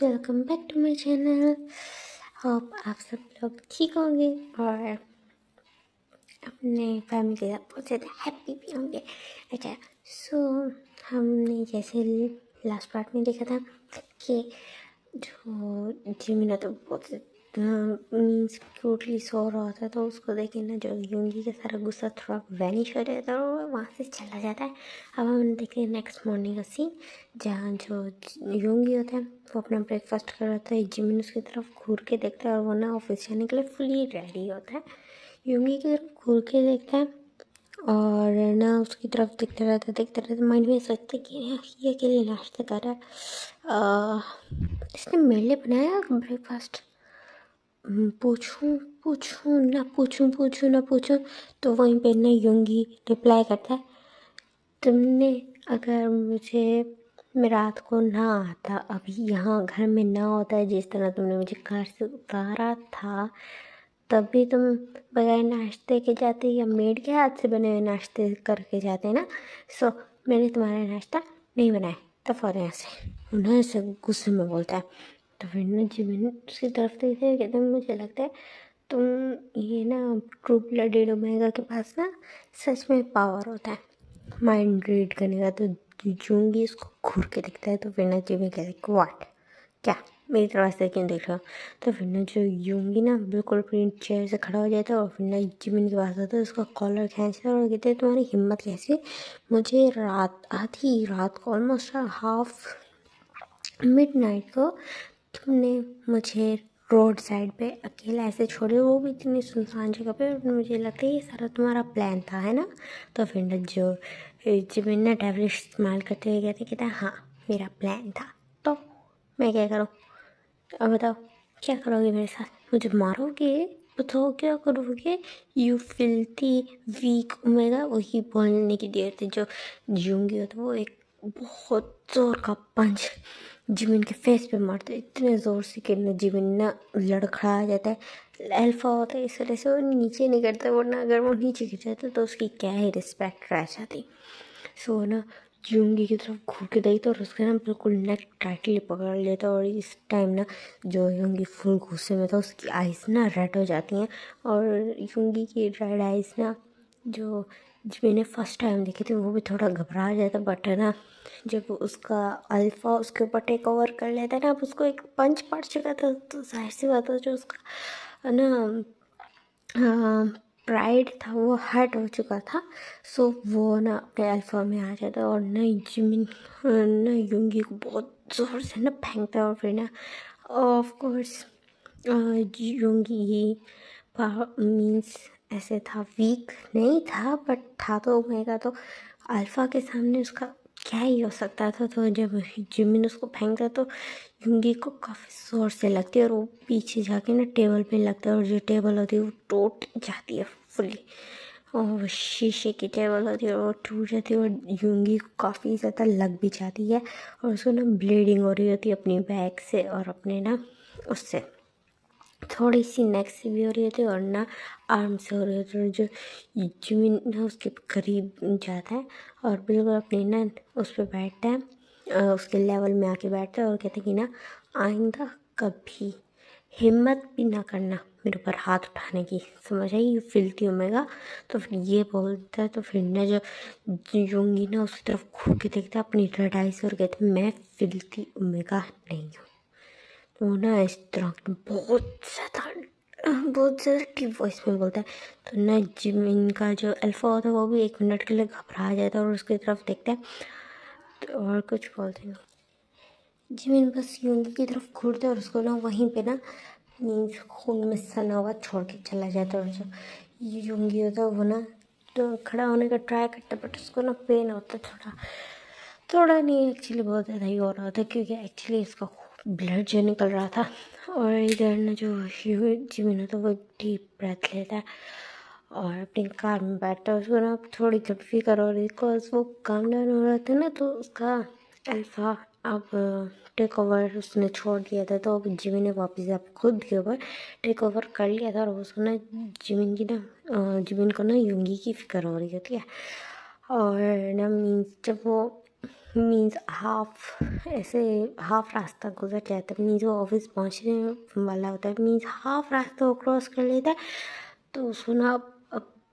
Welcome back to my channel. Hope आप सब लोग ठीक होंगे और अपने फैमिली के साथ बहुत ज़्यादा हैप्पी भी होंगे। अच्छा, सो हमने जैसे लास्ट पार्ट में देखा था कि जो जिमिन तो बहुत मीन्स क्यूटली सो रहा था, तो उसको देखे ना जो यूंगी का सारा गुस्सा थोड़ा वैनिश हो जाता है और वहाँ से चला जाता है। अब हम देखते हैं नेक्स्ट मॉर्निंग का सीन, जहाँ जो यूंगी होता है वो अपना ब्रेकफास्ट कर रहा था। जिमिन उसकी तरफ घूर के देखता है और वो ना ऑफिस जाने के लिए फुली रेडी होता है। यूंगी की तरफ घूर के देखता है और ना उसकी तरफ देखते रहता माइंड में सोचते कि ये अकेले नाश्ता कर रहा है, इसने मेरे लिए बनाया ब्रेकफास्ट। पूछूं तो वहीं पे ना यूंगी रिप्लाई करता है, तुमने अगर मुझे मैं रात को ना आता, अभी यहाँ घर में ना होता है, जिस तरह तुमने मुझे कार से उतारा था, तब भी तुम बगैर नाश्ते के जाते या मेड के हाथ से बने हुए नाश्ते करके जाते ना। सो मैंने तुम्हारा नाश्ता नहीं बनाया, तब और यहाँ से उन्हें से गुस्से में बोलता है। तो फिर ना जिमिन उसकी तरफ देखते कहते हैं, मुझे लगता है तुम ये ना ट्रू ब्लडेड ओमेगा के पास ना सच में पावर होता है माइंड रीड करने का। तो जूंगी इसको घूर के दिखता है। तो फिर ना जिमिन कहते हैं व्हाट, क्या मेरी तरफ से क्यों देख रहे हो। तो फिर ना जो यूंगी ना बिल्कुल अपनी चेयर से खड़ा हो जाता है और फिर ना जिमिन के पास आता है, उसका कॉलर खींचता है और कहते हैं तुम्हारी हिम्मत कैसी, मुझे आधी रात को ऑलमोस्ट हाफ मिडनाइट को तुमने मुझे रोड साइड पे अकेला ऐसे छोड़े, वो भी इतनी सुनसान जगह पे। और मुझे लगता है ये सारा तुम्हारा प्लान था, है ना। तो फिर ना जो जिमिन ना डेविलिश इस्तेमाल करते हुए कहते हाँ मेरा प्लान था, तो मैं क्या करूँ, अब बताओ क्या करोगे मेरे साथ, मुझे मारोगे, बताओ क्या करोगे, यू फिल्थी वीक ओमेगा। वही बोलने की देर थी जो जूंगी होता वो एक बहुत जोर का पंच जिमिन के फेस पे मारते, इतने ज़ोर से कि ना जिमिन ना लड़खड़ा जाता है। अल्फा होता है इस वजह से वो नीचे नहीं करता, वरना अगर वो नीचे गिर जाता तो उसकी क्या ही रिस्पेक्ट रह जाती। सो ना जूंगी की तरफ घूर के देखता और उसके ना बिल्कुल नेक टाइटली पकड़ लेता। और इस टाइम ना जो यूंगी फुल गुस्से में था, उसकी आइज़ ना रेड हो जाती हैं। और यूंगी की रेड आइज़ ना जो मैंने फर्स्ट टाइम देखी थी वो भी थोड़ा घबरा जाता, बट है ना जब उसका अल्फ़ा उसके ऊपर टेक ओवर कर लेता है ना, अब उसको एक पंच पड़ चुका था, तो जाहिर सी बात है जो उसका ना प्राइड था वो हर्ट हो चुका था। सो वो ना अपने अल्फ़ा में आ जाता है और ना जिमिन ना यूंगी को बहुत ज़ोर से ना फेंकता है। और फिर ना ऑफ कोर्स यूंगी मीन्स ऐसे था, वीक नहीं था बट था तो ओमेगा, तो अल्फ़ा के सामने उसका क्या ही हो सकता था। तो जब जिमिन उसको फेंकता तो यूंगी को काफ़ी ज़ोर से लगती है और वो पीछे जाके ना टेबल पे लगता है और जो टेबल होती है वो टूट जाती है फुली। और वो शीशे की टेबल होती है और वो टूट जाती है और यूंगी को काफ़ी ज़्यादा लग भी जाती है और उसको ना ब्लीडिंग हो रही होती है अपनी बैक से और अपने ना उससे थोड़ी सी नेक से भी हो रही होती है और ना आर्म से हो रही होती है। जो जिमिन ना उसके करीब जाता है और बिल्कुल अपनी ना उस पर बैठता है, उसके लेवल में आके बैठता है और कहते हैं कि ना आइंदा कभी हिम्मत भी ना करना मेरे ऊपर हाथ उठाने की, समझ आई, ये फिल्थी ओमेगा। तो फिर ये बोलता है तो फिर ना जो यूंगी ना उसकी तरफ घूर के देखता है अपनी रेड आइज और कहते हैं मैं फिल्थी ओमेगा नहीं हूँ। वो ना इस तरह की बहुत ज़्यादा डीप वॉइस में बोलता है। तो ना जिमिन का जो अल्फ़ा होता है वो भी 1 मिनट के लिए घबरा जाता है और उसकी तरफ देखता है तो और कुछ बोलते हैं। जिमिन बस यूंगी की तरफ घूरता है और उसको ना वहीं पे ना मीन्स खून में सना हुआ छोड़ के चला जाता है। और जो यूंगी होता है वो ना तो खड़ा होने का ट्राई करता है, बट उसको ना पेन होता है थोड़ा नहीं, एक्चुअली बहुत ज़्यादा ही हो रहा था क्योंकि एक्चुअली इसका ब्लड जो निकल रहा था। और इधर ना जो जिमिन होता है वो डीप ब्रेथ लेता है और अपनी कार में बैठता है। उसको ना थोड़ी फिक्र हो रही बिकॉज वो काम डाउन हो रहा था ना, तो उसका अल्फ़ा अब टेक ओवर उसने छोड़ दिया था। तो अब जिमिन ने वापस अब खुद के ऊपर टेक ओवर कर लिया था और उसको ना जिमिन को ना यूंगी की फिक्र हो रही होती है। और ना मीन्स जब वो मीन्स हाफ ऐसे हाफ रास्ता गुजर जाता है, मीन्स वो ऑफिस पहुंचने वाला होता है, मीन्स हाफ रास्ता वो क्रॉस कर लेता है। तो उसको ना अब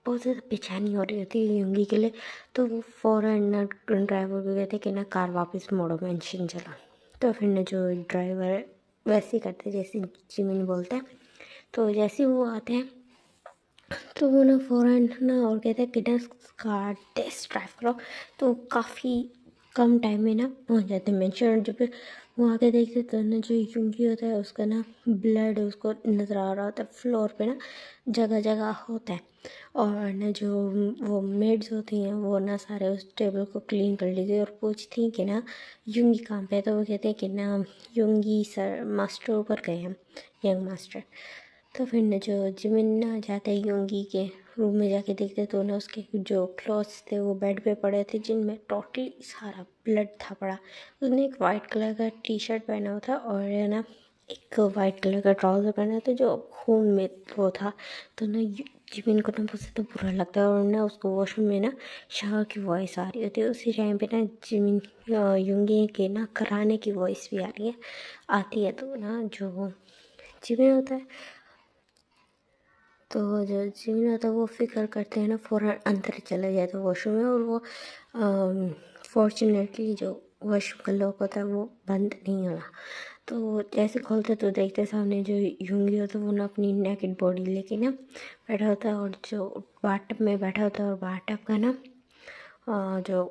बहुत ज़्यादा बेचैनी हो रही होती है युंगी के लिए। तो वो फ़ौरन ना ड्राइवर को कहते कि ना कार वापस मोड़ो, मेंशन चला। तो फिर ना जो ड्राइवर वैसे ही करते जैसे जिमिन बोलता है। तो जैसे ही वो आते हैं तो वो ना फ़ौरन ना और कहते हैं कि ना कार टेस्ट ड्राइव करो। तो काफ़ी कम टाइम में ना पहुंच जाते हैं मेंशन। जब वो आके देखते तो ना जो युंगी होता है उसका ना ब्लड उसको नज़र आ रहा होता है फ्लोर पे ना जगह जगह होता है। और ना जो वो मेड्स होती हैं वो ना सारे उस टेबल को क्लीन कर लेती है और पूछती हैं कि ना युंगी कहाँ पे है। तो वो कहते हैं कि ना युंगी सर मास्टर ऊपर गए हैं, यंग मास्टर। तो फिर ना जो जिमिन ना जाते हैं योंगी के रूम में, जाके देखते तो ना उसके जो क्लॉथ्स थे वो बेड पे पड़े थे जिनमें टोटली सारा ब्लड था पड़ा। उसने एक वाइट कलर का टी शर्ट पहना हुआ था और है ना एक वाइट कलर का ट्राउज़र पहना था जो खून में वो था। तो ना जिमिन को ना बहुत ज़्यादा बुरा लगता है और ना उसको वॉशरूम में ना शाह की वॉइस आ रही होती है। उसी टाइम पे ना जिमिन योंगी के ना कराने की वॉइस भी आ रही है आती है। तो ना जो जिमिन होता है तो जो जिमिन होता है वो फिक्र करते हैं ना फ़ौरन अंदर चला जाए तो वॉशरूम में। और वो फॉर्चुनेटली जो वॉशरूम का लॉक होता है वो बंद नहीं होला। तो जैसे खोलते तो देखते सामने जो युंगी होता है वो ना अपनी नेकेड बॉडी लेके ना बैठा होता है और जो बाथटब में बैठा होता है और बाथटब का ना जो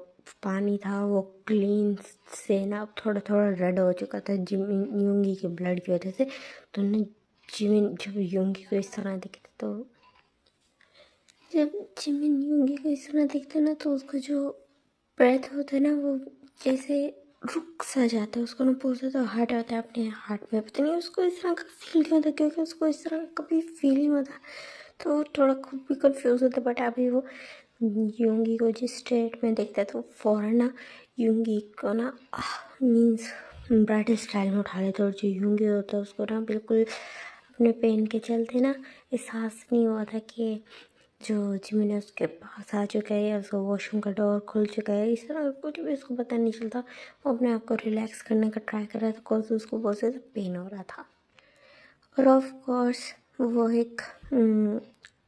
पानी था वो क्लीन से ना थोड़ा थोड़ा रेड हो चुका था जिमिन युंगी के ब्लड की वजह से। तो ना जिमिन जब युंगी को इस तरह दिखता तो जब जिमिन युंगी को इस तरह दिखता ना तो उसका जो ब्रेथ होता है ना वो जैसे रुक सा जाता है। उसको ना बहुत ज़्यादा हार्ट आता है अपने हार्ट में, पता नहीं उसको इस तरह का फील क्यों होता है क्योंकि उसको इस तरह का कभी फील नहीं होता। तो वो थोड़ा खुद भी कंफ्यूज होता है। बट अभी वो युंगी को जिस स्टेट में देखता है तो फ़ौरन ना युंगी को ना मीन्स ब्राइडल स्टाइल में उठा लेते और जो युंगी होता है उसको ना बिल्कुल अपने पेन के चलते ना एहसास नहीं हुआ था कि जो जिमिन है उसके पास आ चुका है या उसका वॉशरूम का डोर खुल चुका है। इस तरह कुछ भी उसको पता नहीं चलता। वो अपने आप को रिलैक्स करने का ट्राई कर रहा था बिकॉज उसको बहुत ज़्यादा पेन हो रहा था। और ऑफ कोर्स वो एक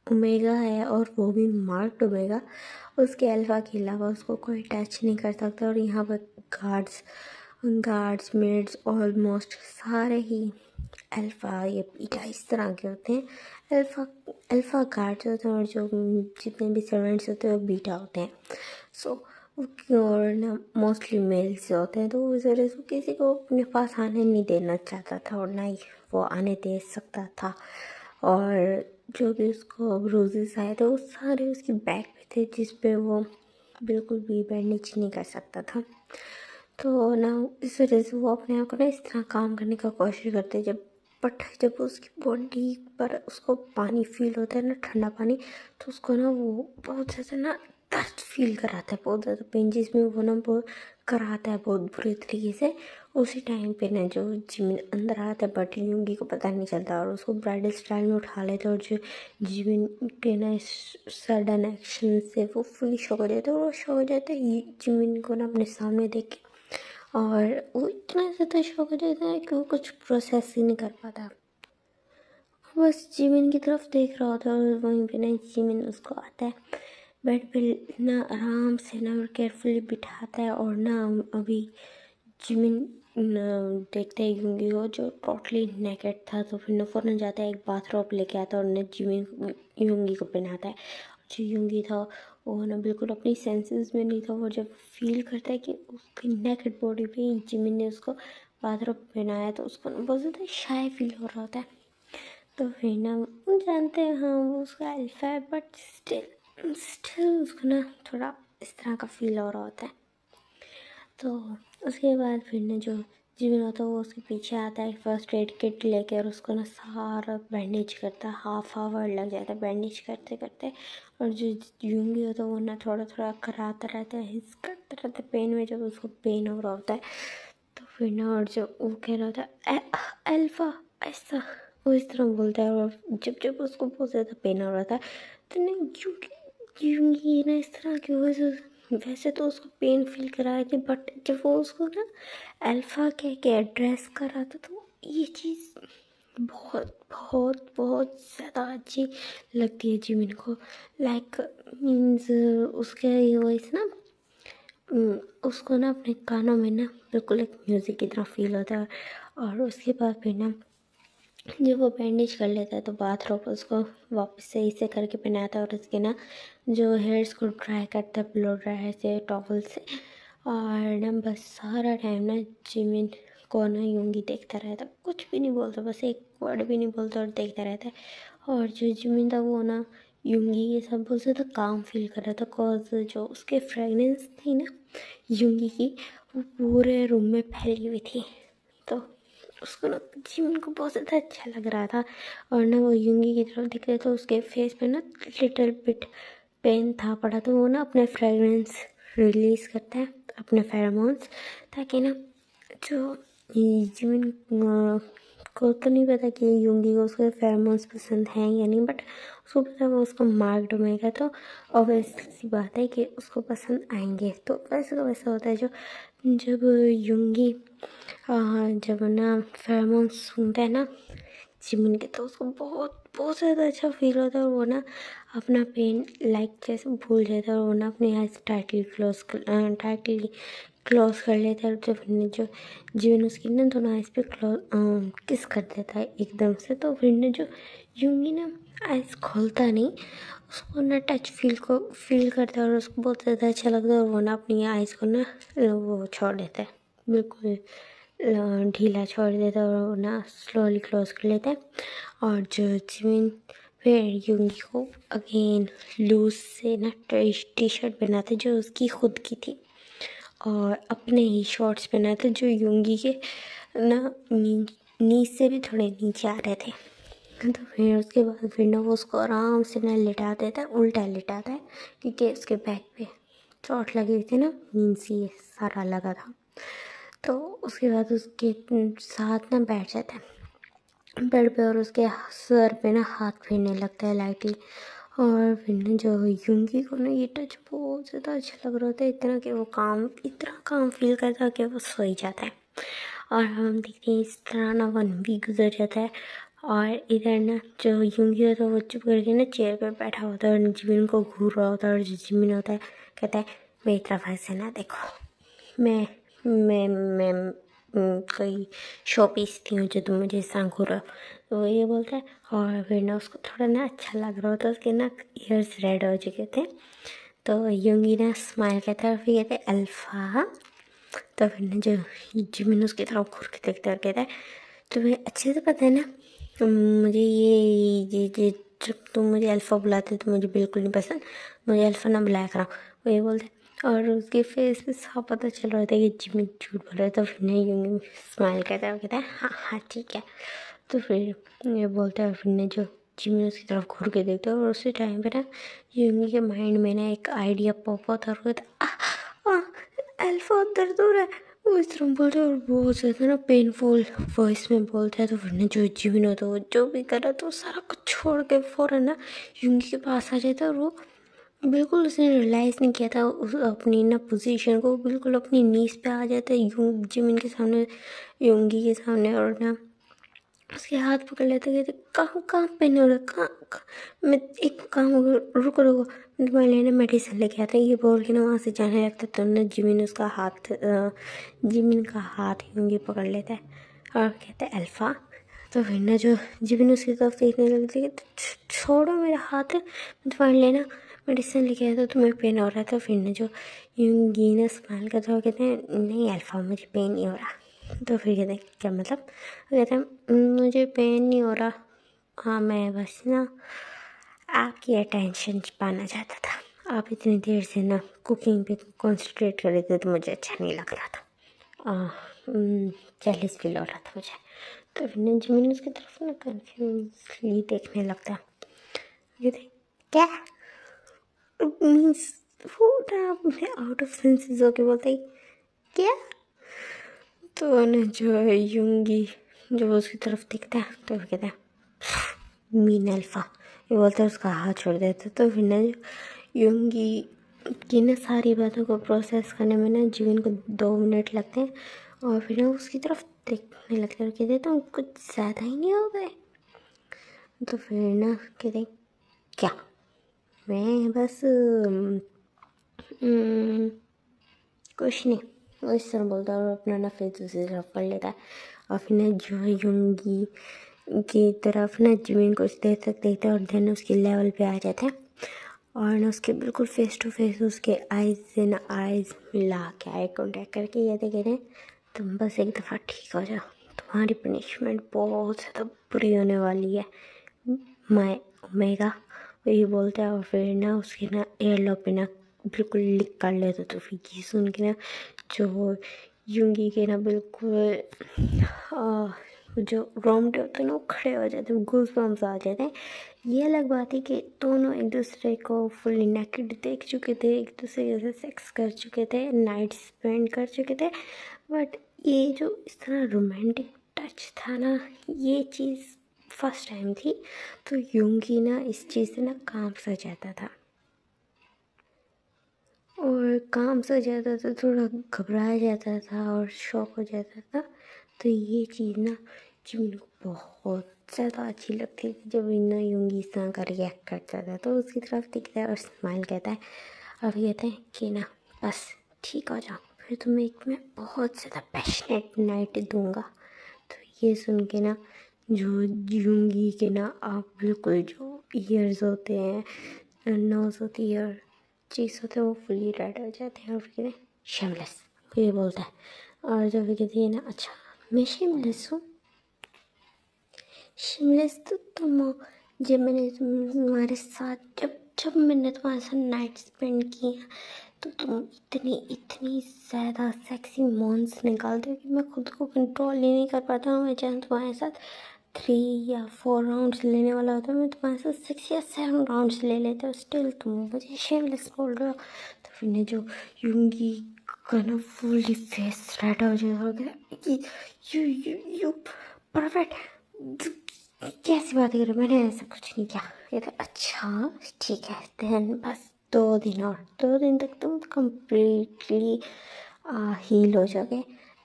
ओमेगा है और वो भी मार्क्ड ओमेगा। उसके अल्फ़ा के अलावा उसको कोई टच नहीं कर सकता। और यहाँ पर गार्ड्स मेड्स ऑलमोस्ट सारे ही अल्फ़ा या बीटा इस तरह के होते हैं। अल्फ़ा गार्ड्स होते हैं और जो जितने भी सर्वेंट्स होते हैं वो बीटा होते हैं। सो और ना मोस्टली मेल्स होते हैं। तो इस वजह से किसी को अपने पास आने नहीं देना चाहता था और ना ही वो आने दे सकता था। और जो भी उसको ब्रूजेस आए थे वो सारे उसकी बैक पे थे जिस पे वो बिल्कुल भी बैंडेज नहीं कर सकता था। तो ना इस वजह से वो अपने आप को ना इस तरह काम करने का कोशिश करते जब उसकी बॉडी पर उसको पानी फील होता है ना ठंडा पानी, तो उसको ना वो बहुत ज़्यादा ना दर्द फील कराता है, बहुत ज़्यादा पेन जिसमें वो ना बहुत कराता है बहुत बुरे तरीके से। उसी टाइम पे ना जो जिमिन अंदर आता है बट युंगी को पता नहीं चलता और उसको ब्राइडल स्टाइल में उठा लेता है। और जो जिमिन के ना सडन एक्शन से वो फुली शॉक हो जाता है और वो शॉक हो जाता है जिमिन को ना अपने सामने देख के। और वो इतना ज़्यादा शॉक हो जाता है कि वो कुछ प्रोसेस ही नहीं कर पाता। बस जिमिन की तरफ देख रहा होता है और वहीं पे ना जिमिन उसको आता है बेड पे ना आराम से ना और केयरफुली बिठाता है। और ना अभी जिमिन देखते हैं युंगी को जो टोटली नेकेड था। तो फिर ना फ़ौरन जाता है एक बाथरोब लेके आता है और ना जिमिन युंगी को पहनाता है। जो युंगी था वो ना बिल्कुल अपनी सेंसेस में नहीं था। वो जब फील करता है कि उसकी नेकेड बॉडी पे जिमिन ने उसको बाथरोब पहनाया तो उसको ना बहुत ज़्यादा शाय फील हो रहा होता है। तो फिर ना हम जानते हैं हाँ वो उसका अल्फा है बट स्टिल उसको ना थोड़ा इस तरह का फील हो रहा होता है। तो उसके बाद फिर ना जो जिमिन होता है वो उसके पीछे आता है फर्स्ट एड किट लेके और उसको ना सारा बैंडेज करता है। हाफ आवर लग जाता है बैंडेज करते करते। और जो युंगी होता है वो ना थोड़ा थोड़ा कराता रहता है, हिस करता रहता है पेन में जब उसको पेन हो रहा होता है। तो फिर ना और जो वो कह रहा होता है अल्फा ऐसा वो इस तरह बोलता है। और जब जब उसको बहुत ज़्यादा पेन हो रहा था तो ना युंगी ना इस तरह की वजह वैसे तो उसको पेन फील करा रही थी, बट जब वो उसको ना अल्फ़ा कह के एड्रेस कर रहा था तो ये चीज़ बहुत बहुत बहुत ज़्यादा अच्छी लगती है जिमिन को। लाइक मीन्स उसका ये वॉइस ना उसको ना अपने कानों में ना बिल्कुल एक म्यूज़िक की तरह फील होता है। और उसके बाद फिर ना जब वो बैंडेज कर लेता है तो बाथरोब उसको वापस सही से करके पहनाता है और उसके ना जो हेयर्स को ड्राई करता है ब्लो ड्रायर से टॉवल से। और ना बस सारा टाइम ना जिमिन को ना यूंगी देखता रहता, कुछ भी नहीं बोलता, बस एक वर्ड भी नहीं बोलता और देखता रहता है। और जो जिमिन था वो ना यूंगी ये सब बोलते तो काम फील कर रहा था, कॉज जो उसके फ्रेगनेंस थी ना यूंगी की वो पूरे रूम में फैली हुई थी। तो उसको ना जिमिन को बहुत ज़्यादा अच्छा लग रहा था। और ना वो यूंगी की तरफ दिख रहे तो उसके फेस पे ना लिटिल बिट पेन था पड़ा, तो वो ना अपने फ्रेगरेंस रिलीज़ करता है अपने फेरोमोन्स, ताकि ना जो जिमिन को तो नहीं पता कि यूंगी को उसके फेरोमोन्स पसंद हैं या नहीं, बट उसको पता है वो उसको मार डूबेगा तो ऑब्वियसली बात है कि उसको पसंद आएंगे। तो वैसे तो वैसा होता है जो जब यूंगी जब ना फेरोमोन्स सूंघता है ना जिमिन के तो उसको बहुत बहुत ज़्यादा अच्छा फील होता है। और वो ना अपना पेन लाइक जैसे भूल जाता है और वो ना अपनी आइज टाइटली क्लोज कर लेता है। और जब जो जिमिन उसकी ना दोनों आइज पे किस कर देता है एकदम से, तो फिर जो यूंगी ना आइज खोलता नहीं, उसको ना टच फील करता है और उसको बहुत ज़्यादा अच्छा लगता है। और वो ना अपनी आइज़ को ना वो छोड़ देता है, बिल्कुल ढीला छोड़ देता है और वो ना स्लोली क्लोज कर लेता है। और जो जिमिन फिर यूंगी को अगेन लूज से ना टी शर्ट पहनाते जो उसकी खुद की थी और अपने ही शॉर्ट्स पहनाते जो यूंगी के ना नीज से भी थोड़े नीचे आ रहे थे। तो फिर उसके बाद फिर ना वो उसको आराम से ना लिटा देता है, उल्टा लिटाता है, क्योंकि उसके बैक पे चोट लगी हुई थी ना, मीन्स ये सारा लगा था। तो उसके बाद उसके साथ ना बैठ जाता है बेड पे और उसके सर पे ना हाथ फेरने लगता है लाइटली। और फिर ना जो यूंगी को ना ये टच बहुत ज़्यादा अच्छा लग रहा था, इतना कि वो इतना काम फील करता है कि वो सो ही जाता है। और हम देखते हैं इस तरह ना 1 वीक गुजर जाता है। और इधर ना जो यूंगी होता है वो चुप करके ना चेयर पर बैठा होता है और जिमिन को घूर रहा होता है। और जो जिमिन होता है कहता है मेरी तरफ ऐसे ना देखो, मैं कोई शो पीस थी हूँ जो तुम मुझे सांखू रहो। तो वो ये बोलता है। और फिर ना उसको थोड़ा ना अच्छा लग रहा होता है, उसके ना ईयर्स रेड हो चुके थे। तो यूंगी ना स्माइल कहता है और फिर कहते हैं अल्फ़ा। तो फिर ना जो जिमिन उसकी तरफ घूर के देखता है और कहता है तुम्हें अच्छे से पता है ना, मुझे ये जब तुम मुझे अल्फ़ा बुलाते तो मुझे बिल्कुल नहीं पसंद, मुझे अल्फ़ा ना बुलाया करो, वो ये बोलते। और उसके फेस पे साफ पता चल रहा था कि जिमिन झूठ बोल रहा है। तो फिर ना यूंगी स्माइल करता है और कहता है हाँ हाँ ठीक है। तो फिर ये बोलता है और फिर ना जो जिमिन उसकी तरफ घूर के देखता है और उसी टाइम पे ना यूंगी के माइंड में ना एक आइडिया पॉप होता है और कहता अल्फ़ा दर्द हो रहा है, वो इस तरह बोलता है और बहुत ज़्यादा ना पेनफुल वॉइस में बोलता है। तो फिर ना जो जिमिन होता है वो जो भी कर रहा था वो सारा कुछ छोड़ के फ़ौरन ना यूंगी के पास आ जाता है। और वो बिल्कुल उसने रियलाइज़ नहीं किया था उस अपनी ना पोजीशन को, बिल्कुल अपनी नीज पे आ जाता है जिमिन के सामने, यूंगी के सामने। और ना उसके हाथ पकड़ लेते कहते कहाँ कहाँ पेन हो रहा है, मैं एक काम रुको रुको मैं तुम्हारे लिए ना मेडिसिन लेके आता ये बोल के ना वहाँ से जाने लगता। तो ना जिमिन का हाथ यूंगी पकड़ लेता है और कहता है अल्फ़ा। तो फिर ना जो जिमिन उसकी तरफ देखने लगती है छोड़ो मेरा हाथ, मैं तुम्हारे लिए ना मेडिसिन लेके आया था, तुम्हें पेन हो रहा है। तो फिर ना जो यूंगी ना स्माइल करता है कहते हैं नहीं अल्फ़ा मुझे पेन नहीं हो रहा। तो फिर कहते हैं क्या मतलब, कहते हैं मुझे पेन नहीं हो रहा, हाँ मैं बस ना आपकी अटेंशन पाना चाहता था, आप इतनी देर से ना कुकिंग पे कंसंट्रेट कर रहे थे तो मुझे अच्छा नहीं लग रहा था, जेलस फील हो रहा था मुझे। तो फिर ना जिमिन उसकी तरफ ना कन्फ्यूजली देखने लगता है, कहते क्या मीन्स वो ना आउट ऑफ सेंसेस होके बोलता है क्या। तो ना जो है यूंगी जब उसकी तरफ दिखता है तो फिर कहता है मीन अल्फ़ा, ये बोलता है उसका हाथ छोड़ देता। तो फिर ना यूंगी कि ना सारी बातों को प्रोसेस करने में ना जीवन को 2 मिनट लगते हैं और फिर ना उसकी तरफ देखने लगते हैं और कहते तुम कुछ ज़्यादा ही नहीं हो गए। तो फिर ना कहते क्या, मैं बस कुछ नहीं, वो इस तरह बोलता है और अपना ना फिर दूसरी तरफ कर लेता है। और फिर ना जो युंगी की तरफ ना जिमिन को देर तक देखता है और देन उसके लेवल पे आ जाता है और ना उसके बिल्कुल फेस टू फेस उसके आइज से ना आइज मिला के आई कॉन्टैक्ट करके ये कहते हैं तुम बस एक दफ़ा ठीक हो जाओ, तुम्हारी पनिशमेंट बहुत ज़्यादा बुरी होने वाली है मैं ओमेगा, वो ये बोलता है। और फिर ना उसके ना एयरलॉ पे ना बिल्कुल लिक कर लेता। तो फिर ये सुन के ना जो युंगी के ना बिल्कुल जो रोमटे होते हैं ना वो खड़े हो जाते हैं, गूज बम्स आ जाते हैं। ये अलग बात है कि दोनों एक दूसरे को फुली नेकेड देख चुके थे, एक दूसरे के साथ सेक्स कर चुके थे, नाइट स्पेंड कर चुके थे, बट ये जो इस तरह रोमांटिक टच था ना, ये चीज़ फर्स्ट टाइम थी। तो युंगी ना इस चीज़ से ना काम सा जाता था और काम सा जाता था, थोड़ा घबराया जाता था और शॉक हो जाता था। तो ये चीज़ ना जिमिन को बहुत ज़्यादा अच्छी लगती थी जब इन्ना युंगी इस तरह का रिएक्ट करता था। तो उसकी तरफ दिखता है और स्माइल कहता है और कहते हैं कि ना बस ठीक हो जाओ, फिर तुम्हें एक मैं बहुत ज़्यादा पैशनेट नाइट दूंगा। तो ये सुन के ना जो युंगी के ना आप बिल्कुल जो ईयर्स होते हैं, नोज़ होती है और चीज़ होते हैं वो फुली रेड हो जाते हैं और फिर कहते हैं शेमलेस, ये बोलता है। और जब कहती है ना अच्छा मैं शेमलेस हूँ, शेमलेस तो तुम हो, जब मैंने तुम्हारे साथ जब जब मैंने तुम्हारे साथ नाइट स्पेंड किया तो तुम इतनी इतनी ज़्यादा सेक्सी मोन्स निकालते हो कि मैं खुद को कंट्रोल ही नहीं कर पाता हूँ। मैं चाहे तुम्हारे साथ 3 या 4 राउंड्स लेने वाला होता है, मैं तुम्हारे साथ 6 या 7 राउंड्स ले लेते हो, स्टिल तुम मुझे शेमलेस बोल रहे हो। तो फिर ने जो युंगी का ना फुली फेस रेड हो जाएगा, यू परफेक्ट, कैसी बात कर रहे हो, मैंने ऐसा कुछ नहीं किया। ये तो अच्छा ठीक है, देन बस 2 दिन और 2 दिन तक तुम कम्प्लीटली हील हो जाओगे,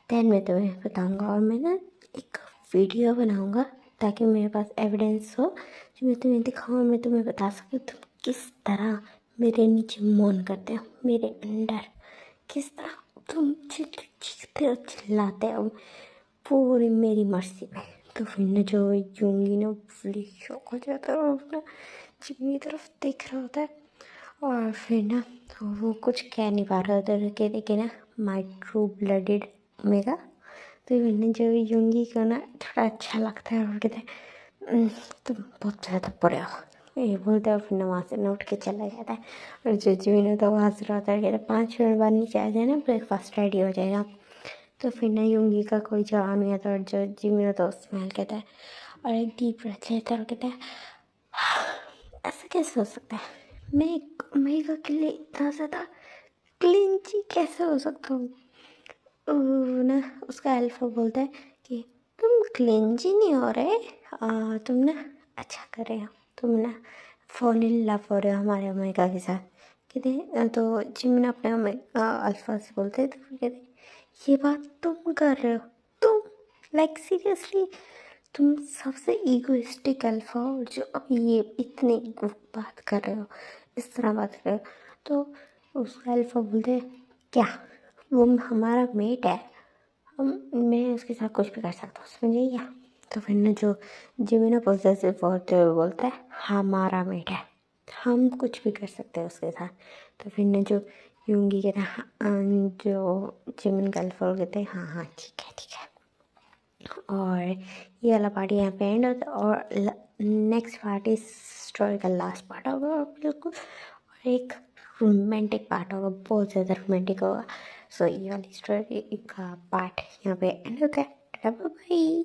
देन मैं तुम्हें बताऊंगा और मैं ना एक वीडियो बनाऊंगा ताकि मेरे पास एविडेंस हो जो मैं तुम्हें दिखाऊँ, मैं तुम्हें बता सकूँ तुम किस तरह मेरे नीचे मौन करते हो, मेरे अंडर किस तरह तुम चीखते हो चिल्लाते हो पूरी मेरी मर्जी में। तो फिर ना जो युंगी ना फुली शॉक हो जाता है और अपना जिम्मी की तरफ देख रहा होता है और फिर ना तो वो कुछ कह नहीं पा रहा होता है, कहते कि ना माई ट्रू ब्लडेड ओमेगा। तो फिर ना जो युंगी को ना थोड़ा अच्छा लगता है और कहते हैं तुम बहुत ज़्यादा बुरे हो, ये बोलते हैं और फिर ना वहाँ से ना उठ के चला जाता है। और जो जिमी तो वहाँ से रहता है, कहता है 5 मिनट बाद नीचे आ जाए ना ब्रेकफास्ट रेडी हो जाएगा। तो फिर ना युंगी का कोई जवाब नहीं आता और जो जिमी तो स्मेल कहता है और एक डीप ब्रेथ लेता है और कहता है ऐसा कैसे हो सकता है, मैं एक ओमेगा के लिए इतना ज़्यादा क्लिंची कैसे हो सकता हूँ। ना उसका अल्फा बोलता है कि तुम क्लिंची नहीं हो रहे, तुम ना अच्छा कर रहे हो, तुम ना फॉल इन लव हो रहे हो हमारे ओमेगा के साथ। कहते हैं तो जिमिन अपने अल्फा से बोलते हैं। तो फिर कहते हैं ये बात तुम कर रहे हो, तुम लाइक सीरियसली तुम सबसे ईगोइस्टिक अल्फा हो जो अब ये इतनी बात कर रहे हो, इस तरह बात कर रहे हो। तो उसका अल्फा बोलते हैं क्या वो हमारा मेट है, मैं उसके साथ कुछ भी कर सकता हूँ, समझे क्या। तो फिर ना जो जिमिन पॉसेसिव होते हुए बोलता है हमारा मेट है, हम कुछ भी कर सकते हैं उसके साथ। तो फिर ना जो युंगी कहते हैं जो जिमिन का अल्फा कहते हैं हाँ हाँ ठीक है ठीक है। और ये वाला पार्ट यहाँ पे एंड होता है और नेक्स्ट पार्ट इस स्टोरी का लास्ट पार्ट होगा और बिल्कुल और एक रोमांटिक पार्ट होगा, बहुत ज़्यादा रोमांटिक होगा। सो ये वाली स्टोरी का पार्ट यहाँ पे एंड होता है। Bye bye.